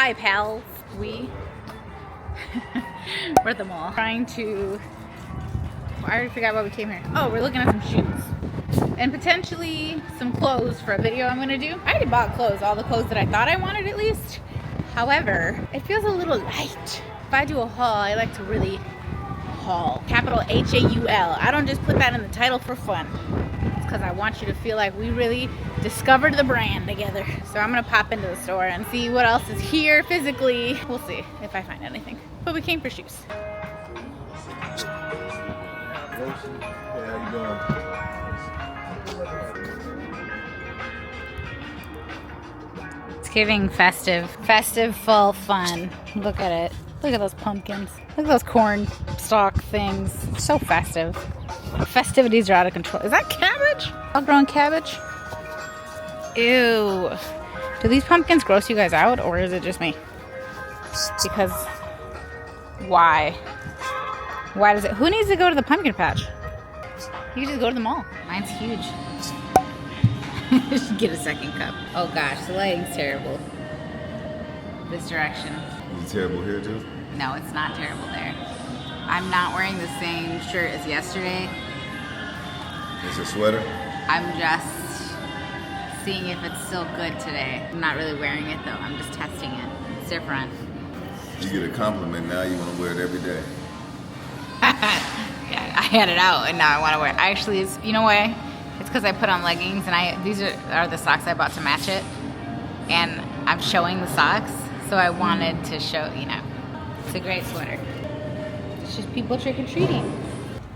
Hi, pals. We're at the mall. Trying to... I already forgot why we came here. Oh, we're looking at some shoes. And potentially some clothes for a video I'm gonna do. I already bought clothes, all the clothes that I thought I wanted at least. However, it feels a little light. If I do a haul, I like to really haul. Capital H-A-U-L. I don't just put that in the title for fun. It's because I want you to feel like we really discovered the brand together. So I'm gonna pop into the store and see what else is here physically. We'll see if I find anything. But we came for shoes. Hey, how you doing? It's giving festive. Festive fall fun. Look at it. Look at those pumpkins. Look at those corn stalk things. So festive. Festivities are out of control. Is that cabbage? All grown cabbage? Ew. Do these pumpkins gross you guys out, or is it just me? Because why? Why does it? Who needs to go to the pumpkin patch? You can just go to the mall. Mine's huge. Get a second cup. Oh gosh, the lighting's terrible. This direction. Is it terrible here too? No, it's not terrible there. I'm not wearing the same shirt as yesterday. It's a sweater? I'm just seeing if it's still good today. I'm not really wearing it though. I'm just testing it. It's different. You get a compliment now, you want to wear it every day. Yeah, I had it out and now I want to wear it. Actually, it's, you know why? It's because I put on leggings and these are the socks I bought to match it. And I'm showing the socks, so I wanted to show, you know. It's a great sweater. It's just people trick-or-treating.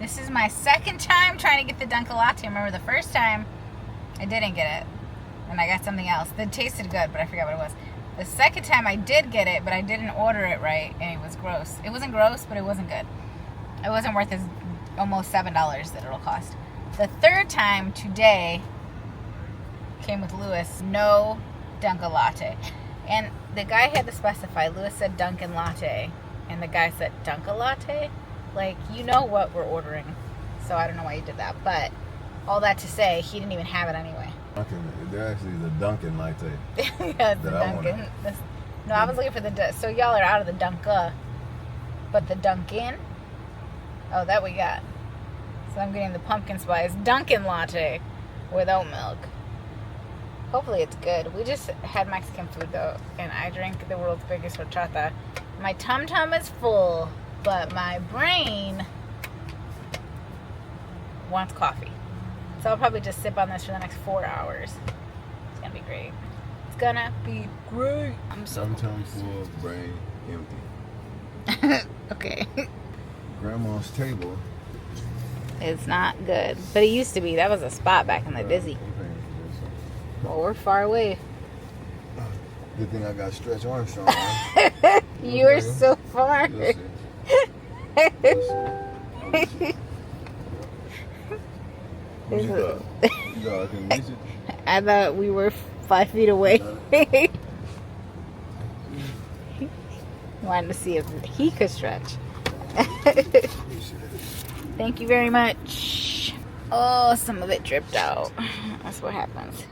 This is my second time trying to get the Dunkin' Latte. Remember the first time I didn't get it and I got something else that tasted good, but I forgot what it was. The second time I did get it, but I didn't order it right and it was gross. It wasn't gross, but it wasn't good. It wasn't worth as almost $7 that it'll cost. The third time today came with Lewis, no Dunkin' Latte. And the guy had to specify. Lewis said Dunkin' Latte, and the guy said Dunkin' Latte. Like, you know what we're ordering. So I don't know why he did that. But all that to say, he didn't even have it anyway. There actually is a Dunkin' Latte. Yeah, it's the Dunkin'. No, I was looking for the... So y'all are out of the Dunkin'. But the Dunkin'? Oh, that we got. So I'm getting the pumpkin spice Dunkin' Latte with oat milk. Hopefully it's good. We just had Mexican food though, and I drank the world's biggest horchata. My tum-tum is full, but my brain wants coffee. So I'll probably just sip on this for the next 4 hours. It's gonna be great. It's gonna be great. I'm so Tum-tum full, brain empty. Okay. Grandma's table. It's not good, but it used to be. That was a spot back in the Dizzy. Well, we're far away. Good thing I got Stretch Armstrong. You are so far. Listen. What you thought? You thought I couldn't reach it? I thought we were 5 feet away. Wanted to see if he could stretch. Thank you very much. Oh, some of it dripped out. That's what happens.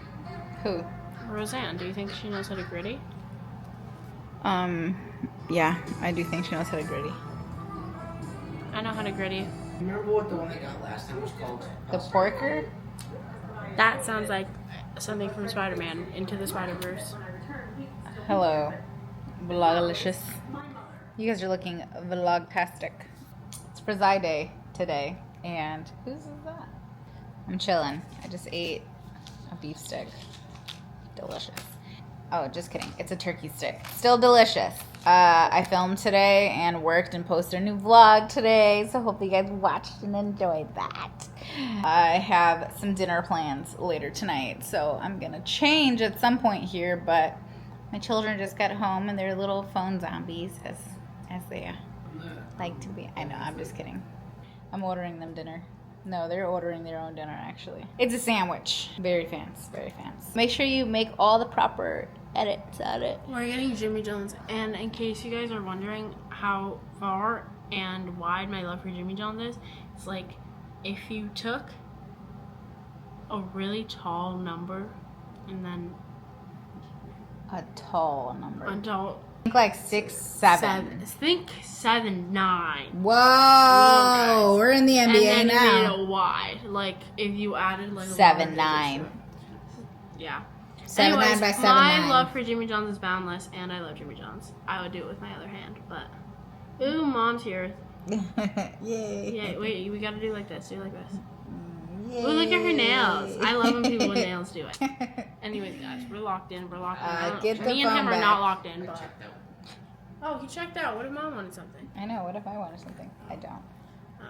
Who? Roseanne, do you think she knows how to gritty? Yeah, I do think she knows how to gritty. I know how to gritty. Remember what the one they got last time was called? The porker? That sounds like something from Spider-Man, Into the Spider-Verse. Hello, vlogalicious. You guys are looking vlogtastic. It's Frizai Day today, and whose is that? I'm chilling. I just ate a beef stick. Delicious. Oh, just kidding. It's a turkey stick. Still delicious. I filmed today and worked and posted a new vlog today, so hopefully you guys watched and enjoyed that. I have some dinner plans later tonight, so I'm gonna change at some point here, but my children just got home and they're little phone zombies, as they like to be. I know, I'm just kidding. I'm ordering them dinner. No, they're ordering their own dinner, actually. It's a sandwich. Very fancy, very fancy. Make sure you make all the proper edits on it. We're getting Jimmy John's, and in case you guys are wondering how far and wide my love for Jimmy John's is, it's like if you took a really tall number and then A tall number. think like 6, 7. Think 7, 9. Whoa, we're in the NBA and then now. you made it wide. Like if you added like 7, 9. Yeah. 7, 9 by 7, 9. My love for Jimmy John's is boundless, and I love Jimmy John's. I would do it with my other hand, but ooh, Mom's here. Yay. Yeah, wait, we gotta do like this. Do like this. Yay. Ooh, look at her nails. I love when people with nails do it. Anyways, guys, we're locked in. We're locked in. Get the Me and phone him are back. not locked in. I But... checked out. Oh, he checked out. What if Mom wanted something? I know, what if I wanted something? I don't. Oh.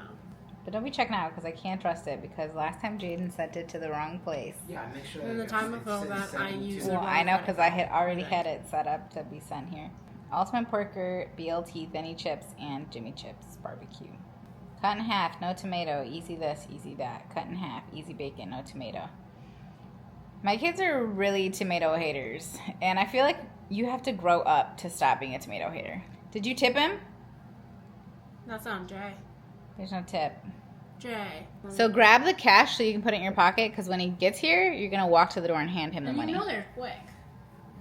But don't be checking out because I can't trust it because last time Jaden sent it to the wrong place. Yeah, I make sure. And the time before that, I used Well, the I know wrong because I had already had it set up to be sent here. Ultimate Porker, BLT, Thinny Chips, and Jimmy Chips Barbecue. Cut in half, no tomato, easy this, easy that. Cut in half, easy bacon, no tomato. My kids are really tomato haters, and I feel like you have to grow up to stop being a tomato hater. Did you tip him? That's on Jay. There's no tip. Jay. So grab the cash so you can put it in your pocket because when he gets here, you're going to walk to the door and hand him the And money. you know they're quick.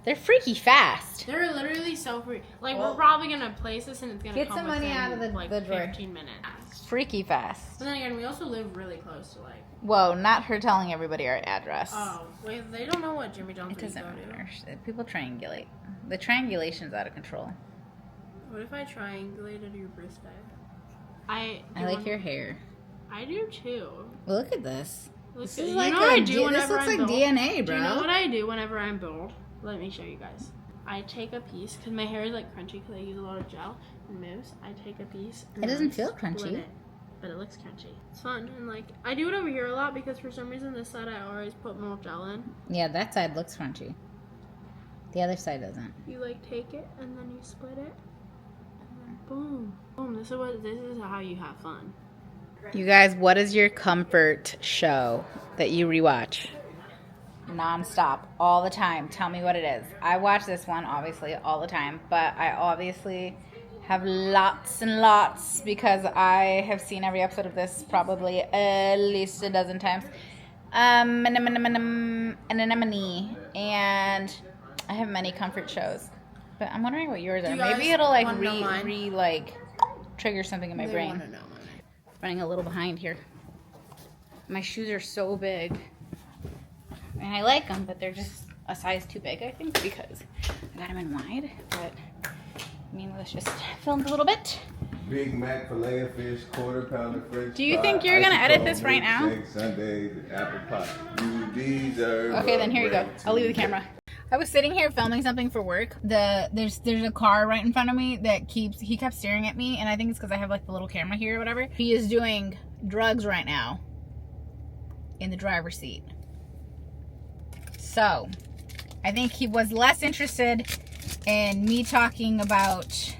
They're freaky fast. They're literally so free. Like, Well, we're probably going to place this and it's going to Get come some money within, out of the like, drawer. 15 minutes. Freaky fast. But then again, we also live really close to, like... Whoa, not her telling everybody our address. Oh, wait, they don't know what Jimmy John's It we doesn't go to. matter. People triangulate. The triangulation's out of control. What if I triangulated your birthday? I like your hair. I do too. Look at this. Looks This good. is You like know what I do this whenever looks I'm like bored? DNA, Do you know bro. what I do whenever I'm bored? Let me show you guys. I take a piece, because my hair is like crunchy because I use a lot of gel and mousse. I take a piece. And It doesn't I feel split crunchy. it, but it looks crunchy. It's fun. And like, I do it over here a lot because for some reason this side I always put more gel in. Yeah, that side looks crunchy. The other side doesn't. You like take it and then you split it. And then boom. Boom. This is how you have fun. You guys, what is your comfort show that you rewatch? Non-stop, all the time. Tell me what it is. I watch this one, obviously, all the time. But I obviously have lots and lots because I have seen every episode of this probably at least a dozen times. Anemone. And I have many comfort shows. But I'm wondering what yours are. You guys Maybe it'll like wanna know mine? trigger something in my brain. Want to know mine. Running a little behind here. My shoes are so big. And I like them, but they're just a size too big, I think, because I got them in wide. But me and Lewis just filmed a little bit. Big Mac, filet of fish, quarter pounder French Do you fry, think you're gonna icy edit cold this right now? milkshake, Sundays, and apple pie. You deserve. Okay, then here you go. I'll leave the camera. I was sitting here filming something for work. There's a car right in front of me that he kept staring at me, and I think it's because I have like the little camera here or whatever. He is doing drugs right now in the driver's seat. So, I think he was less interested in me talking about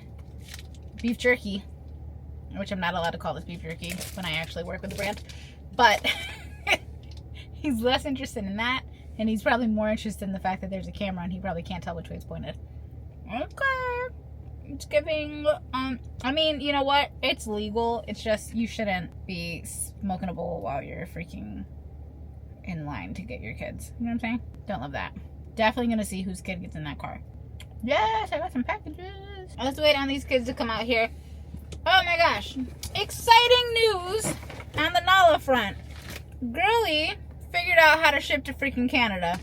beef jerky, which I'm not allowed to call this beef jerky when I actually work with the brand, but he's less interested in that, and he's probably more interested in the fact that there's a camera and he probably can't tell which way it's pointed. Okay. It's giving, I mean, you know what? It's legal. It's just you shouldn't be smoking a bowl while you're freaking in line to get your kids. You know what I'm saying? Don't love that. Definitely gonna see whose kid gets in that car. Yes, I got some packages. Let's wait on these kids to come out here. Oh my gosh. Exciting news on the Nala front. Girlie figured out how to ship to freaking Canada.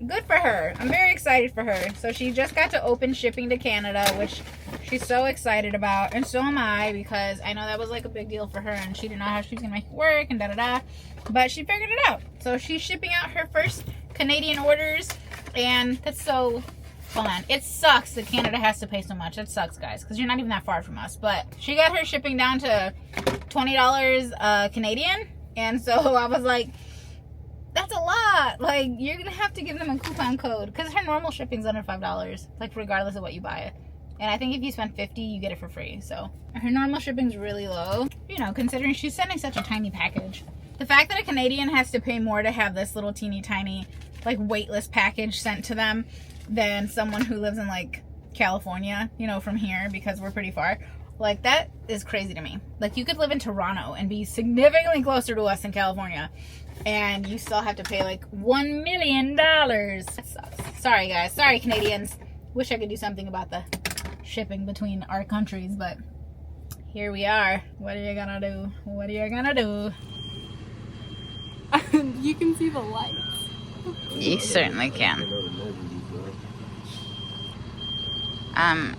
Good for her. I'm very excited for her. So she just got to open shipping to Canada, which she's so excited about. And so am I, because I know that was like a big deal for her and she didn't know how she was going to make it work and da-da-da. But she figured it out. So she's shipping out her first Canadian orders. And that's so fun. It sucks that Canada has to pay so much. It sucks, guys, because you're not even that far from us. But she got her shipping down to $20 Canadian. And so I was like, that's a lot. Like, you're gonna have to give them a coupon code because her normal shipping's under $5, like regardless of what you buy it. And I think if you spend $50, you get it for free. So her normal shipping's really low, you know, considering she's sending such a tiny package. The fact that a Canadian has to pay more to have this little teeny tiny like weightless package sent to them than someone who lives in like California, you know, from here, because we're pretty far. Like, that is crazy to me. Like, you could live in Toronto and be significantly closer to us in California, and you still have to pay like $1 million. That sucks. Sorry, guys. Sorry, Canadians. Wish I could do something about the shipping between our countries, but here we are. What are you gonna do? What are you gonna do? You can see the lights. You certainly can.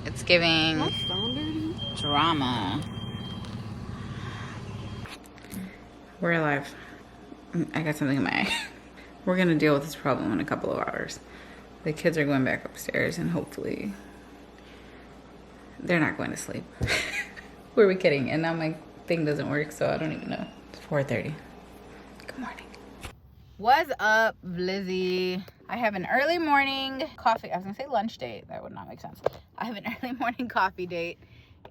It's giving That's so dirty. drama. We're alive. I got something in my eye. We're gonna deal with this problem in a couple of hours. The kids are going back upstairs and hopefully they're not going to sleep. Who are we kidding? And now my thing doesn't work, so I don't even know. It's 4:30. Good morning. What's up, Lizzie? I have an early morning coffee. I was gonna say lunch date. That would not make sense. I have an early morning coffee date,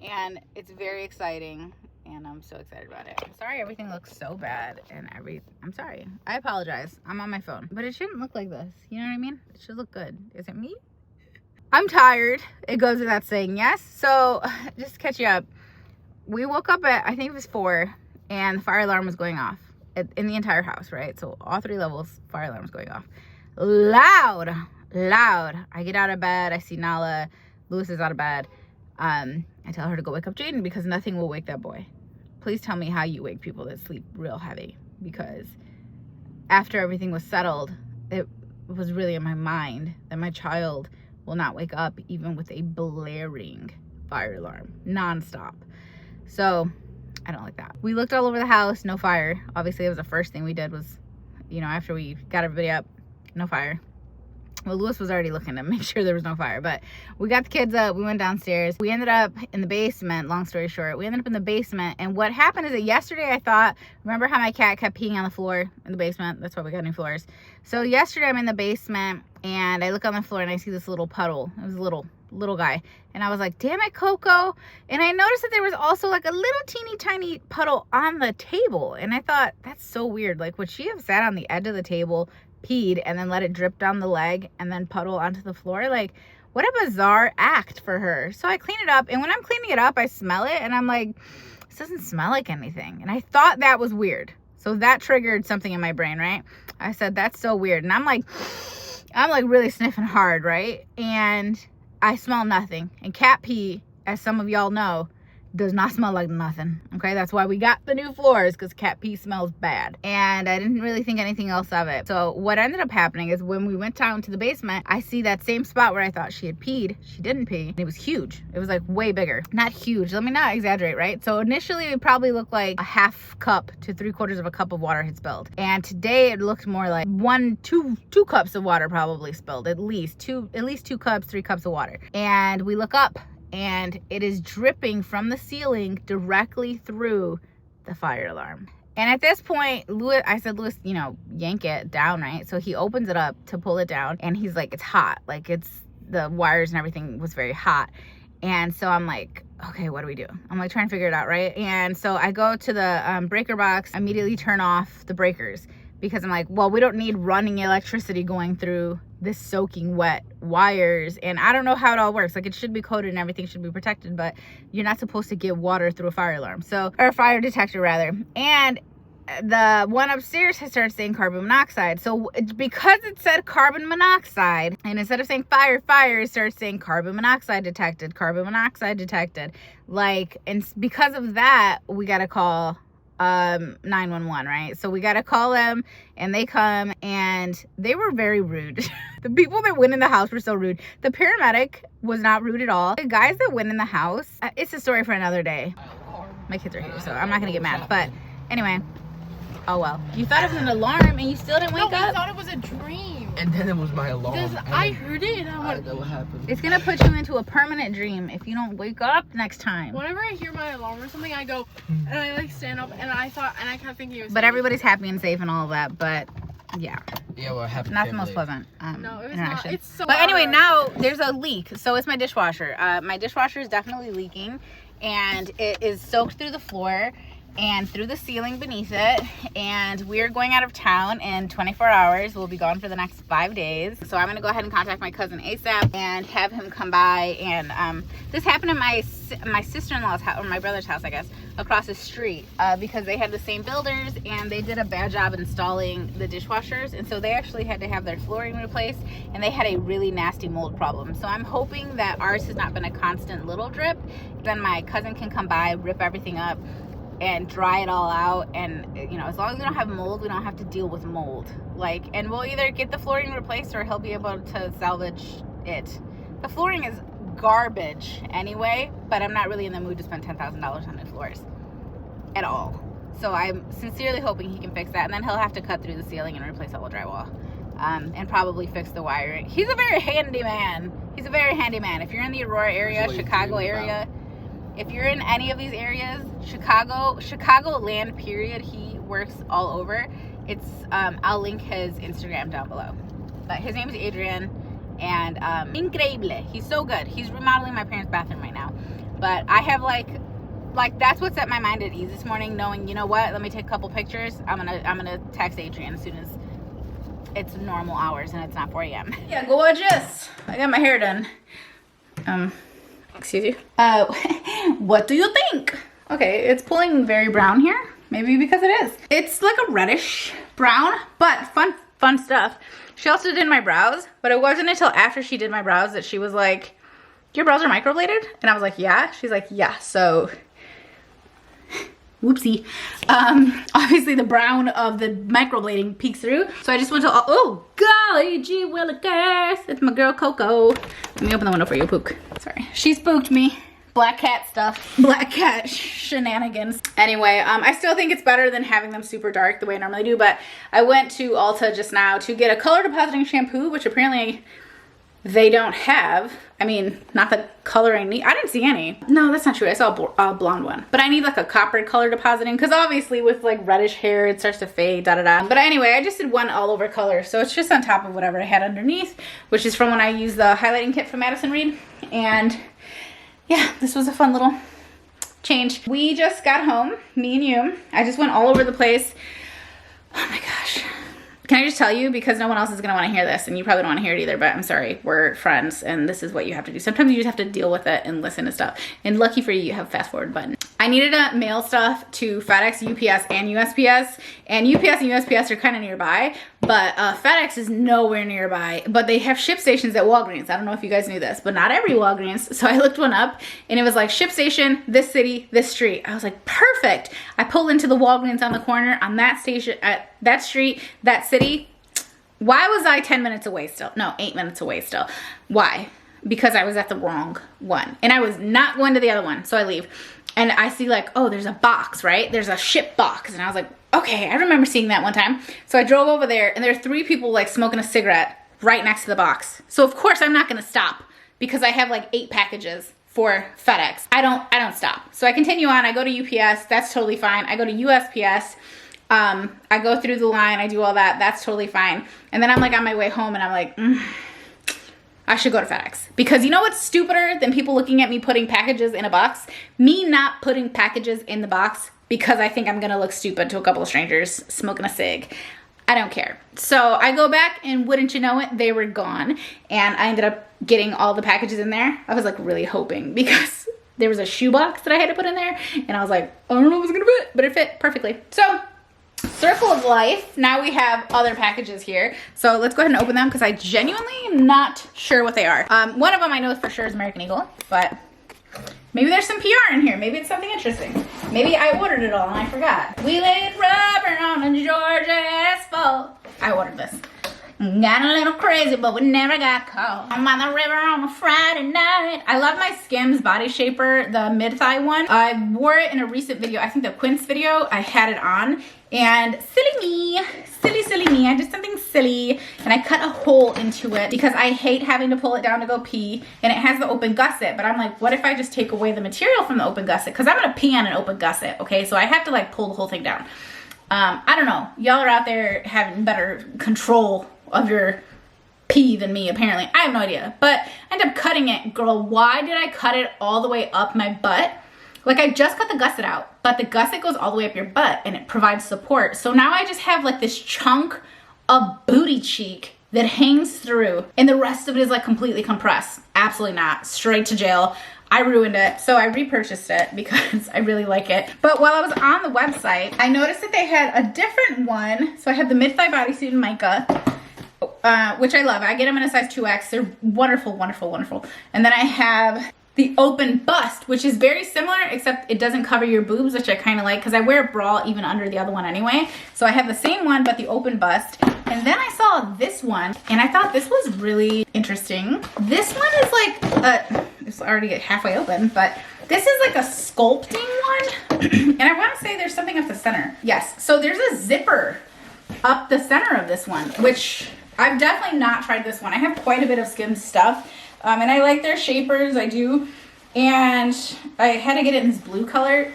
and it's very exciting, and I'm so excited about it. I'm sorry everything looks so bad, and I'm sorry. I apologize. I'm on my phone, but it shouldn't look like this. You know what I mean? It should look good. Is it me? I'm tired. It goes without saying, yes. So just to catch you up, we woke up at, I think it was 4, and the fire alarm was going off in the entire house, right? So all 3 levels, fire alarm was going off. Loud. I get out of bed. I see Nala. Lewis is out of bed. I tell her to go wake up Jaden because nothing will wake that boy. Please tell me how you wake people that sleep real heavy, because after everything was settled, it was really in my mind that my child will not wake up even with a blaring fire alarm nonstop. So I don't like that. We looked all over the house, no fire. Obviously, it was the first thing we did was, you know, after we got everybody up, no fire. Well, Lewis was already looking to make sure there was no fire, but we got the kids up. We went downstairs. We ended up in the basement. Long story short, we ended up in the basement. And what happened is that yesterday I thought, remember how my cat kept peeing on the floor in the basement? That's why we got new floors. So yesterday I'm in the basement and I look on the floor and I see this little puddle. It was a little guy. And I was like, damn it, Coco. And I noticed that there was also like a little teeny tiny puddle on the table. And I thought, that's so weird. Like, would she have sat on the edge of the table, peed, and then let it drip down the leg and then puddle onto the floor? Like, what a bizarre act for her. So I clean it up, and when I'm cleaning it up, I smell it, and I'm like, this doesn't smell like anything. And I thought that was weird. So that triggered something in my brain, right? I said, that's so weird. And I'm like really sniffing hard, right? And I smell nothing. And cat pee, as some of y'all know, does not smell like nothing. Okay, that's why we got the new floors, because cat pee smells bad. And I didn't really think anything else of it. So what ended up happening is when we went down to the basement, I see that same spot where I thought she had peed. She didn't pee. And it was huge. It was like way bigger. Not huge. Let me not exaggerate, right? So initially it probably looked like a half cup to 3/4 of a cup of water had spilled. And today it looked more like 2 cups of water probably spilled. At least two cups, 3 cups of water. And we look up, and it is dripping from the ceiling directly through the fire alarm. And at this point, I said, Lewis, you know, yank it down, right? So he opens it up to pull it down, and he's like, it's hot. Like, the wires and everything was very hot. And so I'm like, okay, what do we do? I'm like trying to figure it out, right? And so I go to the breaker box, immediately turn off the breakers, because I'm like, well, we don't need running electricity going through this soaking wet wires, and I don't know how it all works. Like, it should be coated and everything should be protected, but you're not supposed to get water through a fire alarm, or a fire detector rather. And the one upstairs has started saying carbon monoxide. So because it said carbon monoxide, and instead of saying fire, it started saying carbon monoxide detected. Like, and because of that, we got to call 911, right? So we got to call them, and they come, and they were very rude. The people that went in the house were so rude. The paramedic was not rude at all. The guys that went in the house, it's a story for another day. My kids are here, so I'm not gonna get mad, but anyway, oh well. You thought it was an alarm and you still didn't wake up? I thought it was a dream. And then it was my alarm. Because I heard it, and I don't know what happened. It's gonna put you into a permanent dream if you don't wake up next time. whenever I hear my alarm or something, I go, and I like stand up, and I kept thinking it was. But everybody's happy and safe and all of that, but yeah. Yeah, well, happy Not the most family. pleasant No, it was interaction. not. It's so. But anyway, hard. now there's a leak. So it's my dishwasher. My dishwasher is definitely leaking, and it is soaked through the floor. and through the ceiling beneath it, and we're going out of town in 24 hours. We'll be gone for the next 5 days. So I'm gonna go ahead and contact my cousin ASAP and have him come by. And this happened at my sister-in-law's house, or my brother's house, I guess, across the street, because they had the same builders and they did a bad job installing the dishwashers, and so they actually had to have their flooring replaced, and they had a really nasty mold problem. So I'm hoping that ours has not been a constant little drip. Then my cousin can come by, rip everything up, and dry it all out. And you know, as long as we don't have mold, we don't have to deal with mold. Like, and we'll either get the flooring replaced or he'll be able to salvage it. The flooring is garbage anyway, but I'm not really in the mood to spend $10,000 on new floors at all. So I'm sincerely hoping he can fix that, and then he'll have to cut through the ceiling and replace all the drywall, and probably fix the wiring. He's a very handy man. He's a very handy man. If you're in the Aurora area, Chicago area, if you're in any of these areas, Chicago land period, he works all over. It's I'll link his Instagram down below. But his name is Adrian, and increíble. He's so good. He's remodeling my parents' bathroom right now. But I have like that's what set my mind at ease this morning, knowing, you know what, let me take a couple pictures. I'm gonna text Adrian as soon as it's normal hours and it's not 4 a.m. Yeah, gorgeous. I got my hair done. Excuse you. What do you think? Okay, it's pulling very brown here. Maybe because it is. It's like a reddish brown, but fun stuff. She also did my brows, but it wasn't until after she did my brows that she was like, your brows are microbladed? And I was like, yeah. She's like, yeah, so whoopsie. Obviously the brown of the microblading peeks through. So I just went to, oh golly gee willikers. It's my girl Coco. Let me open the window for you, Pook. Sorry. She spooked me. Black cat stuff. Black cat shenanigans. Anyway, I still think it's better than having them super dark the way I normally do, but I went to Ulta just now to get a color depositing shampoo, which apparently they don't have. I mean, not the color I need. I didn't see any. No, that's not true. I saw a blonde one. But I need like a copper color depositing, because obviously with like reddish hair, it starts to fade, da-da-da. But anyway, I just did one all over color. So it's just on top of whatever I had underneath, which is from when I used the highlighting kit from Madison Reed. And yeah, this was a fun little change. We just got home, me and you. I just went all over the place. Oh my gosh. Can I just tell you, because no one else is going to want to hear this, and you probably don't want to hear it either, but I'm sorry, we're friends, and this is what you have to do. Sometimes you just have to deal with it and listen to stuff. And lucky for you, you have a fast forward button. I needed to mail stuff to FedEx, UPS, and USPS. And UPS and USPS are kind of nearby, but FedEx is nowhere nearby. But they have ship stations at Walgreens. I don't know if you guys knew this, but not every Walgreens. So I looked one up, and it was like, ship station, this city, this street. I was like, perfect. I pulled into the Walgreens on the corner on that station, at that street, that city. Why was I 10 minutes away still? No, 8 minutes away still. Why? Because I was at the wrong one. And I was not going to the other one. So I leave. And I see like, oh, there's a box, right? There's a ship box. And I was like, okay, I remember seeing that one time. So I drove over there, and there are 3 people like smoking a cigarette right next to the box. So of course I'm not gonna stop, because I have like 8 packages for FedEx. I don't stop. So I continue on. I go to UPS. That's totally fine. I go to USPS. I go through the line, I do all that, that's totally fine. And then I'm like on my way home, and I'm like, I should go to FedEx. Because you know what's stupider than people looking at me putting packages in a box? Me not putting packages in the box because I think I'm gonna look stupid to a couple of strangers smoking a cig. I don't care. So I go back, and wouldn't you know it, they were gone. And I ended up getting all the packages in there. I was like really hoping, because there was a shoebox that I had to put in there, and I was like, I don't know if it's gonna fit, but it fit perfectly. So circle of life. Now we have other packages here. So let's go ahead and open them, because I genuinely am not sure what they are. One of them I know for sure is American Eagle, but maybe there's some PR in here. Maybe it's something interesting. Maybe I ordered it all and I forgot. We laid rubber on a Georgia asphalt. I ordered this. Got a little crazy, but we never got caught. I'm on the river on a Friday night. I love my Skims body shaper, the mid-thigh one. I wore it in a recent video. I think the Quince video, I had it on. And silly me, I did something silly, and I cut a hole into it because I hate having to pull it down to go pee, and it has the open gusset, but I'm like, what if I just take away the material from the open gusset? Because I'm gonna pee on an open gusset, okay? So I have to like pull the whole thing down. I don't know, y'all are out there having better control of your pee than me, apparently. I have no idea, but I ended up cutting it. Girl, why did I cut it all the way up my butt? like I just got the gusset out, but the gusset goes all the way up your butt and it provides support. So now I just have like this chunk of booty cheek that hangs through and the rest of it is like completely compressed. Absolutely not. Straight to jail. I ruined it, so I repurchased it because I really like it. But while I was on the website, I noticed that they had a different one. So I have the mid-thigh bodysuit in mica, which I love. I get them in a size 2X. They're wonderful, wonderful, wonderful. And then I have the open bust, which is very similar, except it doesn't cover your boobs, which I kind of like because I wear a bra even under the other one anyway. So I have the same one, but the open bust. And then I saw this one, and I thought this was really interesting. This one is like, it's already halfway open, but this is like a sculpting one. And I want to say there's something up the center. Yes, so there's a zipper up the center of this one, which I've definitely not tried this one. I have quite a bit of Skims stuff. And I like their shapers, I do. And I had to get it in this blue color.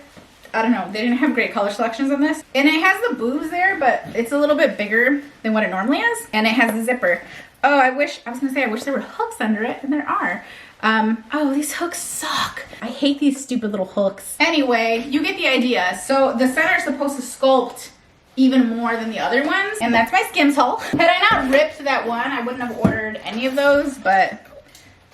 I don't know, they didn't have great color selections on this. And it has the boobs there, but it's a little bit bigger than what it normally is. And it has the zipper. Oh, I wish there were hooks under it, and there are. Oh, these hooks suck. I hate these stupid little hooks. Anyway, you get the idea. So the center is supposed to sculpt even more than the other ones. And that's my Skims haul. Had I not ripped that one, I wouldn't have ordered any of those, but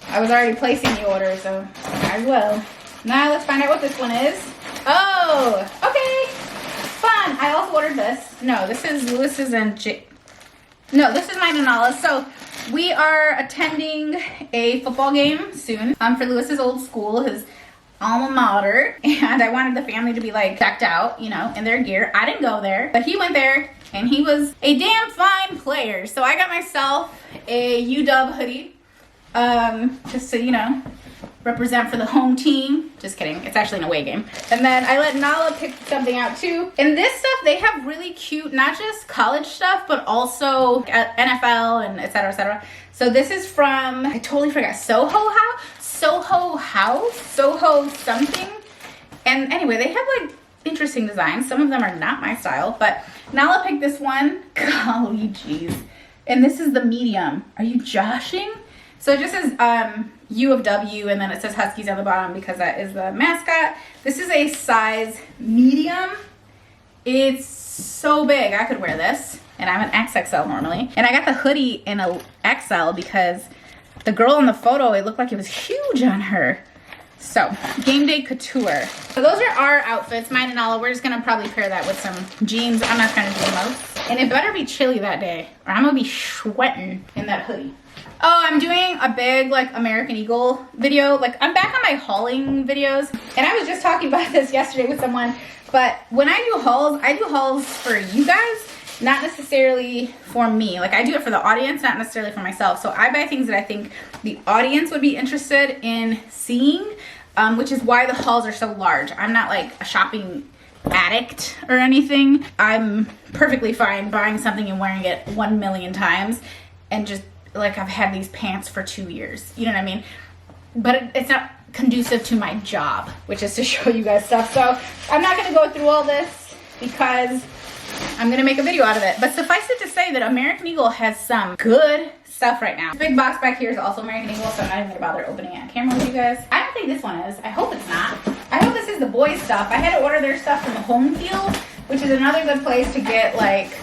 I was already placing the order, so I will. Now let's find out what this one is. Oh, okay, fun. I also ordered this. No, this is Lewis's and no, this is mine and Nala's. So we are attending a football game soon for Lewis's old school, his alma mater, and I wanted the family to be like decked out, you know, in their gear. I didn't go there, but he went there and he was a damn fine player. So I got myself a UW hoodie, just to, you know, represent for the home team. Just kidding, it's actually an away game. And then I let Nala pick something out too. And this stuff, they have really cute, not just college stuff, but also NFL and et cetera, et cetera. So this is from, I totally forgot, Soho House, Soho something. And anyway, they have like interesting designs. Some of them are not my style, but Nala picked this one. Golly jeez. And this is the medium. Are you joshing? So it just says U of W, and then it says Huskies on the bottom because that is the mascot. This is a size medium. It's so big. I could wear this, and I'm an XXL normally. And I got the hoodie in a XL because the girl in the photo, it looked like it was huge on her. So, game day couture. So those are our outfits, mine and Nala. We're just gonna probably pair that with some jeans. I'm not trying to do the most. And it better be chilly that day, or I'm gonna be sweating in that hoodie. Oh, I'm doing a big like American Eagle video. Like I'm back on my hauling videos. And I was just talking about this yesterday with someone. But when I do hauls for you guys, not necessarily for me. Like I do it for the audience, not necessarily for myself. So I buy things that I think the audience would be interested in seeing, which is why the hauls are so large. I'm not like a shopping addict or anything. I'm perfectly fine buying something and wearing it 1 million times and just like I've had these pants for 2 years. You know what I mean? But it's not conducive to my job, which is to show you guys stuff. So I'm not gonna go through all this because I'm gonna make a video out of it. But suffice it to say that American Eagle has some good stuff right now. This big box back here is also American Eagle, so I'm not even gonna bother opening it on camera with you guys. I don't think this one is. I hope it's not. I hope this is the boys stuff. I had to order their stuff from the Home Field, which is another good place to get like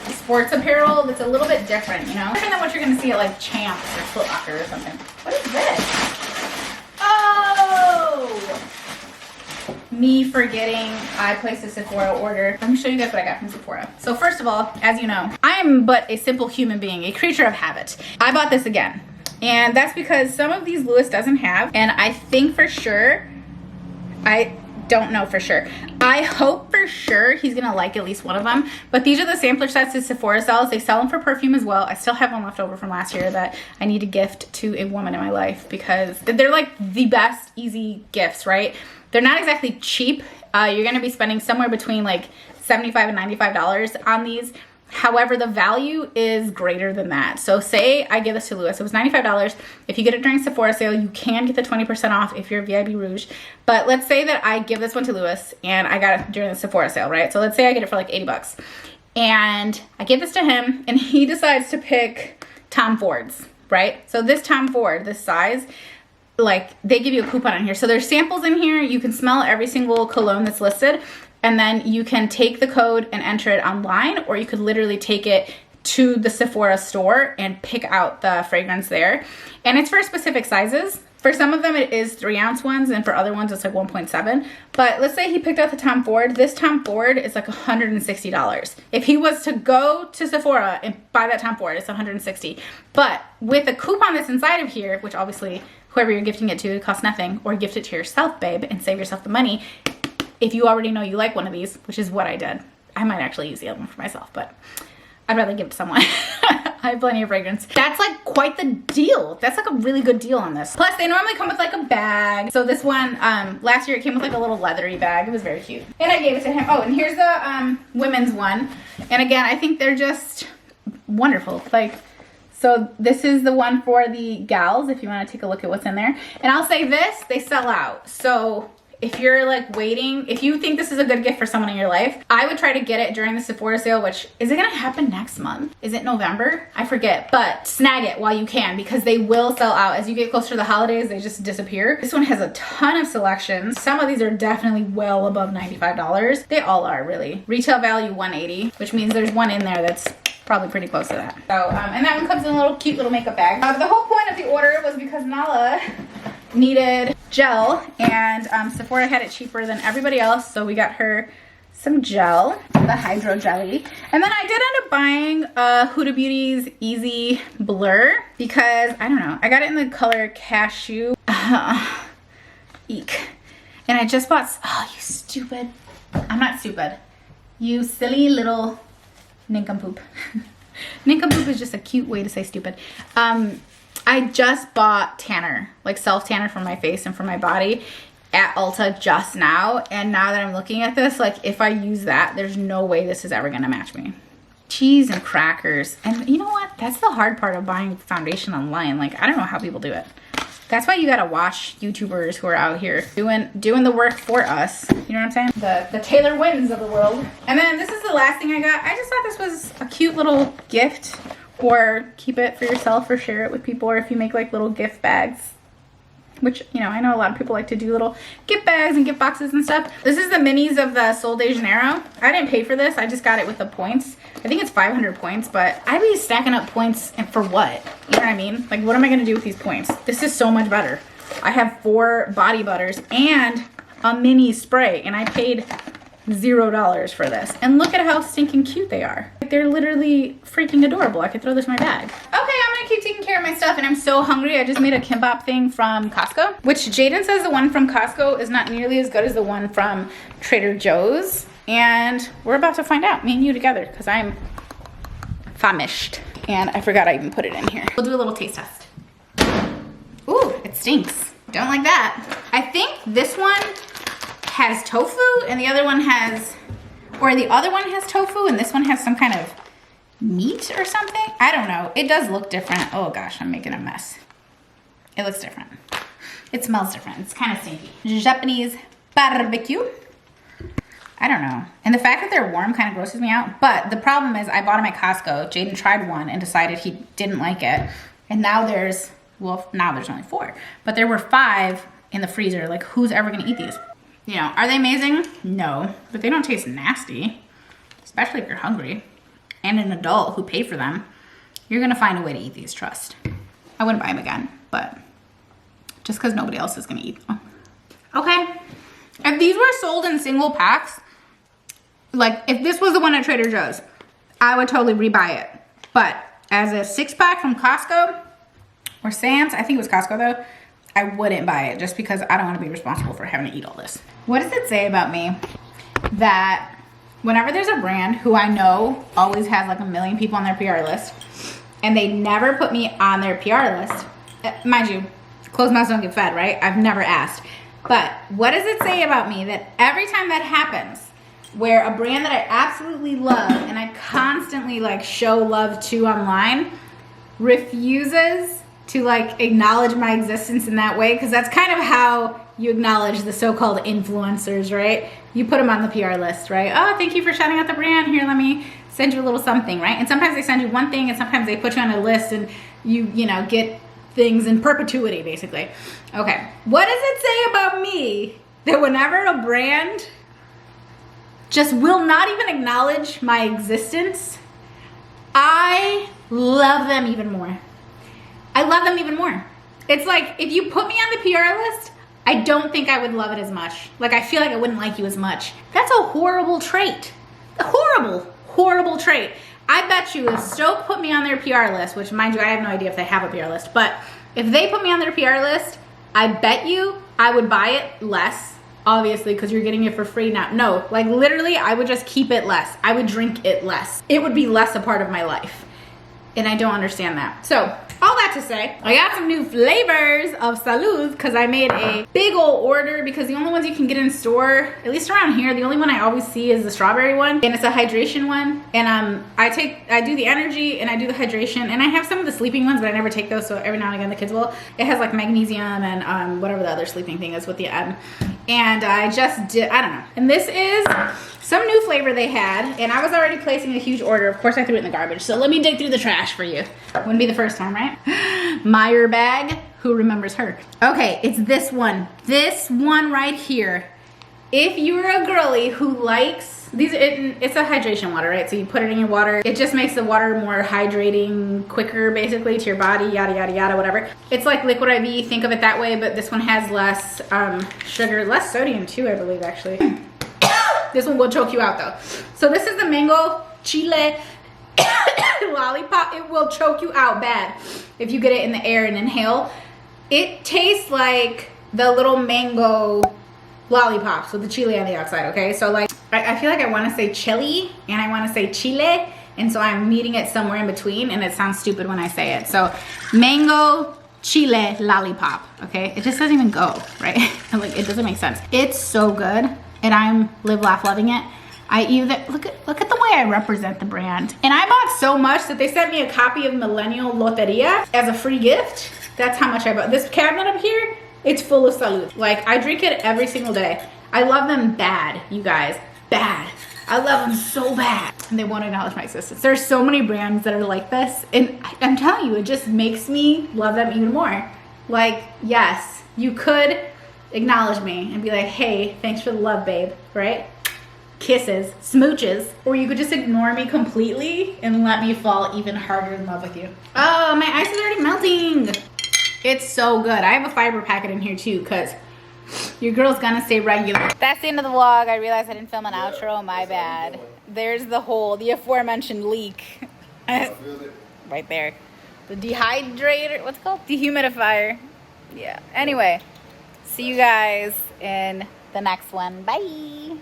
sports apparel that's a little bit different, you know? Different than what you're gonna see at like Champs or Foot Locker or something. What is this? Oh! Me forgetting I placed a Sephora order. Let me show you guys what I got from Sephora. So first of all, as you know, I am but a simple human being, a creature of habit. I bought this again. And that's because some of these Lewis doesn't have, and I think for sure, I don't know for sure. I hope for sure he's gonna like at least one of them. But these are the sampler sets that Sephora sells. They sell them for perfume as well. I still have one left over from last year that I need to gift to a woman in my life because they're like the best easy gifts, right? They're not exactly cheap. You're gonna be spending somewhere between like $75 and $95 on these. However, the value is greater than that. So say I give this to Lewis, it was $95. If you get it during Sephora sale, you can get the 20% off if you're VIB Rouge. But let's say that I give this one to Lewis and I got it during the Sephora sale, right? So let's say I get it for like 80 bucks. And I give this to him and he decides to pick Tom Ford's, right? So this Tom Ford, this size, like they give you a coupon in here. So there's samples in here. You can smell every single cologne that's listed, and then you can take the code and enter it online, or you could literally take it to the Sephora store and pick out the fragrance there. And it's for specific sizes. For some of them it is 3-ounce ones, and for other ones it's like 1.7. But let's say he picked out the Tom Ford. This Tom Ford is like $160. If he was to go to Sephora and buy that Tom Ford, it's $160. But with the coupon that's inside of here, which obviously whoever you're gifting it to, it costs nothing, or gift it to yourself, babe, and save yourself the money. If you already know you like one of these, which is what I did. I might actually use the other one for myself, but I'd rather give it to someone. I have plenty of fragrance. That's like quite the deal. That's like a really good deal on this. Plus they normally come with like a bag. So this one, last year it came with like a little leathery bag. It was very cute. And I gave it to him. Oh, and here's the women's one. And again, I think they're just wonderful. Like, so this is the one for the gals, if you want to take a look at what's in there. And I'll say this, they sell out. So if you're like waiting, if you think this is a good gift for someone in your life, I would try to get it during the Sephora sale, which, is it gonna happen next month? Is it November? I forget, but snag it while you can, because they will sell out. As you get closer to the holidays, they just disappear. This one has a ton of selections. Some of these are definitely well above $95. They all are, really. Retail value $180, which means there's one in there that's probably pretty close to that. So, and that one comes in a little cute little makeup bag. The whole point of the order was because Nala needed gel, and Sephora had it cheaper than everybody else, so we got her some gel, the Hydro Jelly. And then I did end up buying Huda Beauty's Easy Blur, because I don't know, I got it in the color Cashew. Eek. And I just bought, oh, you stupid, I'm not stupid, you silly little nincompoop. Nincompoop is just a cute way to say stupid. I just bought tanner, like self tanner for my face and for my body at Ulta just now. And now that I'm looking at this, like if I use that, there's no way this is ever gonna match me. Cheese and crackers. And you know what? That's the hard part of buying foundation online. Like, I don't know how people do it. That's why you gotta watch YouTubers who are out here doing the work for us. You know what I'm saying? The Taylor Wins of the world. And then this is the last thing I got. I just thought this was a cute little gift, or keep it for yourself or share it with people, or if you make like little gift bags, which, you know, I know a lot of people like to do little gift bags and gift boxes and stuff. This is the minis of the Sol de Janeiro. I didn't pay for this. I just got it with the points. I think it's 500 points, but I'd be stacking up points, and for what? You know what I mean? Like, what am I gonna do with these points? This is so much better. I have 4 body butters and a mini spray, and I paid $0 for this. And look at how stinking cute they are. Like, they're literally freaking adorable. I could throw this in my bag. Okay, I'm gonna keep taking care of my stuff, and I'm so hungry. I just made a kimbap thing from Costco, which Jaden says the one from Costco is not nearly as good as the one from Trader Joe's. And we're about to find out, me and you together, because I'm famished. And I forgot I even put it in here. We'll do a little taste test. Ooh, it stinks. Don't like that. I think this one has tofu, and the other one has, or the other one has tofu, and this one has some kind of meat or something. I don't know. It does look different. Oh gosh, I'm making a mess. It looks different. It smells different. It's kind of stinky. Japanese barbecue. I don't know. And the fact that they're warm kind of grosses me out. But the problem is I bought them at Costco. Jaden tried one and decided he didn't like it. And now there's, well, now there's only 4. But there were 5 in the freezer. Like, who's ever going to eat these? You know, are they amazing? No. But they don't taste nasty. Especially if you're hungry. And an adult who paid for them. You're going to find a way to eat these, trust. I wouldn't buy them again. But just because nobody else is going to eat them. Okay. If these were sold in single packs, like if this was the one at Trader Joe's, I would totally rebuy it. But as a 6-pack from Costco or Sam's, I think it was Costco though, I wouldn't buy it just because I don't want to be responsible for having to eat all this. What does it say about me that whenever there's a brand who I know always has like 1 million people on their PR list, and they never put me on their PR list, mind you, closed mouths don't get fed, right? I've never asked. But what does it say about me that every time that happens, where a brand that I absolutely love and I constantly like show love to online refuses to like acknowledge my existence in that way? Because that's kind of how you acknowledge the so-called influencers, right? You put them on the PR list, right? Oh, thank you for shouting out the brand. Here, let me send you a little something, right? And sometimes they send you one thing, and sometimes they put you on a list and you know, get things in perpetuity, basically. Okay, what does it say about me that whenever a brand just will not even acknowledge my existence, I love them even more. I love them even more. It's like, if you put me on the PR list, I don't think I would love it as much. Like, I feel like I wouldn't like you as much. That's a horrible trait. A horrible, horrible trait. I bet you if Stoke put me on their PR list, which mind you, I have no idea if they have a PR list, but if they put me on their PR list, I bet you I would buy it less, obviously, because you're getting it for free now. No, like literally, I would just keep it less. I would drink it less. It would be less a part of my life. And I don't understand that. So, all that to say, I got some new flavors of Salud because I made a big old order because the only ones you can get in store, at least around here, the only one I always see is the strawberry one, and it's a hydration one. And I do the energy and I do the hydration, and I have some of the sleeping ones, but I never take those, so every now and again the kids will. It has like magnesium and whatever the other sleeping thing is with the M. And I just did, I don't know. And this is some new flavor they had, and I was already placing a huge order. Of course, I threw it in the garbage, so let me dig through the trash for you. Wouldn't be the first time, right? Meyer bag, who remembers her? Okay, it's this one. This one right here. If you're a girly who likes, it's a hydration water, right? So you put it in your water. It just makes the water more hydrating quicker, basically, to your body, yada, yada, yada, whatever. It's like Liquid IV, think of it that way, but this one has less sugar, less sodium too, I believe, actually. This one will choke you out though. So this is the mango chile lollipop. It will choke you out bad if you get it in the air and inhale. It tastes like the little mango lollipops with the chili on the outside, okay? So like, I feel like I wanna say chili and I wanna say chile, and so I'm meeting it somewhere in between, and it sounds stupid when I say it. So mango chile lollipop, okay? It just doesn't even go, right? Like, it doesn't make sense. It's so good. And I'm live, laugh, loving it. I either, look at the way I represent the brand. And I bought so much that they sent me a copy of Millennial Loteria as a free gift. That's how much I bought. This cabinet up here, it's full of Salud. Like, I drink it every single day. I love them bad, you guys, bad. I love them so bad. And they won't acknowledge my existence. There's so many brands that are like this. And I'm telling you, it just makes me love them even more. Like, yes, you could acknowledge me and be like, hey, thanks for the love, babe, right? Kisses, smooches. Or you could just ignore me completely and let me fall even harder in love with you. Oh, my ice is already melting. It's so good. I have a fiber packet in here too, because your girl's gonna stay regular. That's the end of the vlog. I realized I didn't film an outro, my bad. There's the aforementioned leak. Right there. The dehydrator, what's it called? Dehumidifier. Yeah, anyway. See you guys in the next one. Bye.